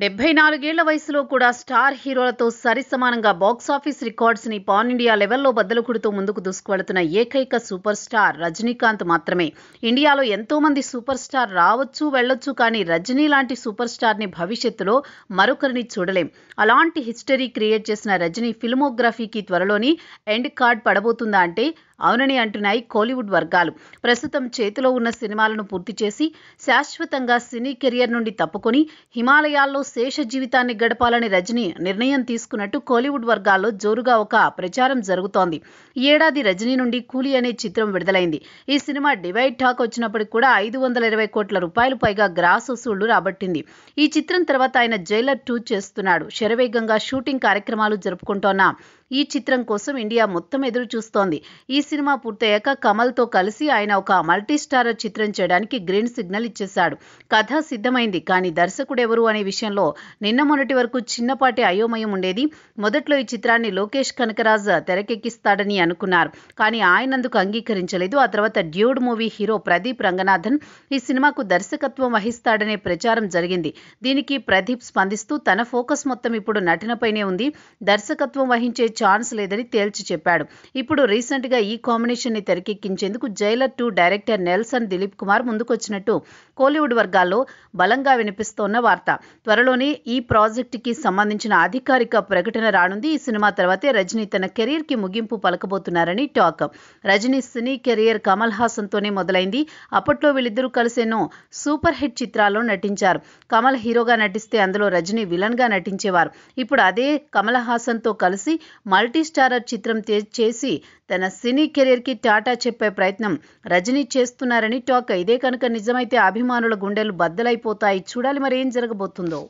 74 ఏళ్ల వయసులో కూడా స్టార్ హీరోలతో సరిసమానంగా బాక్సాఫీస్ రికార్డ్స్ ని పాన్ ఇండియా లెవెల్లో బద్దలు కొడుతూ ముందుకు దూసుకువెళుతున్న ఏకైక సూపర్ స్టార్ రజనీకాంత్ మాత్రమే. ఇండియాలో ఎంతో మంది సూపర్ స్టార్ రావచ్చు వెళ్ళొచ్చు, కానీ రజనీ లాంటి సూపర్ స్టార్ ని భవిష్యత్తులో మరొకరిని చూడలేం. అలాంటి హిస్టరీ క్రియేట్ చేసిన రజనీ ఫిల్మోగ్రఫీకి త్వరలోని ఎండ్ కార్డ్ పడబోతుందా అంటే అవునని అంటున్నాయి కోలీవుడ్ వర్గాలు. ప్రస్తుతం చేతిలో ఉన్న సినిమాలను పూర్తి చేసి శాశ్వతంగా సినీ కెరియర్ నుండి తప్పుకొని హిమాలయాల్లో శేష జీవితాన్ని గడపాలని రజనీ నిర్ణయం తీసుకున్నట్టు కోలీవుడ్ వర్గాల్లో జోరుగా ఒక ప్రచారం జరుగుతోంది. ఈ ఏడాది రజనీ నుండి కూలీ అనే చిత్రం విడుదలైంది. ఈ సినిమా డివైడ్ టాక్ వచ్చినప్పటికి కూడా 520 కోట్ల రూపాయలు పైగా గ్రాస్ వసూళ్లు రాబట్టింది. ఈ చిత్రం తర్వాత ఆయన జైలర్ 2 చేస్తున్నాడు. శరవేగంగా షూటింగ్ కార్యక్రమాలు జరుపుకుంటోన్న ఈ చిత్రం కోసం ఇండియా మొత్తం ఎదురు చూస్తోంది. ఈ సినిమా పూర్తయ్యాక కమల్తో కలిసి ఆయన ఒక మల్టీ స్టారర్ చిత్రం చేయడానికి గ్రీన్ సిగ్నల్ ఇచ్చేశాడు. కథ సిద్ధమైంది, కానీ దర్శకుడెవరు అనే విషయంలో నిన్న మొన్నటి వరకు చిన్నపాటి అయోమయం ఉండేది. మొదట్లో ఈ చిత్రాన్ని లోకేష్ కనకరాజ్ తెరకెక్కిస్తాడని అనుకున్నారు, కానీ ఆయనందుకు అంగీకరించలేదు. ఆ తర్వాత dude movie hero Pradeep Ranganathan ఈ సినిమాకు దర్శకత్వం వహిస్తాడనే ప్రచారం జరిగింది. దీనికి ప్రదీప్ స్పందిస్తూ తన ఫోకస్ మొత్తం ఇప్పుడు నటనపైనే ఉంది, దర్శకత్వం వహించే ఛాన్స్ లేదని తేల్చి చెప్పాడు. ఇప్పుడు రీసెంట్ గా ఈ కాంబినేషన్ ని తెరకెక్కించేందుకు జైలర్ 2 డైరెక్టర్ నెల్సన్ దిలీప్ కుమార్ ముందుకొచ్చినట్టు కోలీవుడ్ వర్గాల్లో బలంగా వినిపిస్తోన్న వార్త. త్వరలోనే ఈ ప్రాజెక్ట్ కి సంబంధించిన అధికారిక ప్రకటన రానుంది. ఈ సినిమా తర్వాతే రజనీ తన కెరీర్ కి ముగింపు పలకబోతున్నారని టాక్. రజనీ సినీ కెరియర్ కమల్ హాసన్ తోనే మొదలైంది. అప్పట్లో వీళ్ళిద్దరూ కలిసి ఎన్నో సూపర్ హిట్ చిత్రాల్లో నటించారు. కమల్ హీరోగా నటిస్తే అందులో రజనీ విలన్ గా నటించేవారు. ఇప్పుడు అదే కమల్ హాసన్ తో కలిసి మల్టీ స్టారర్ చిత్రం చేసి తన సినీ కెరీర్ కి టాటా చెప్పే ప్రయత్నం రజనీ చేస్తున్నారని టాక్. ఇదే కనుక నిజమైతే అభిమానుల గుండెలు బద్దలైపోతాయి. చూడాలి మరి ఏం జరగబోతుందో.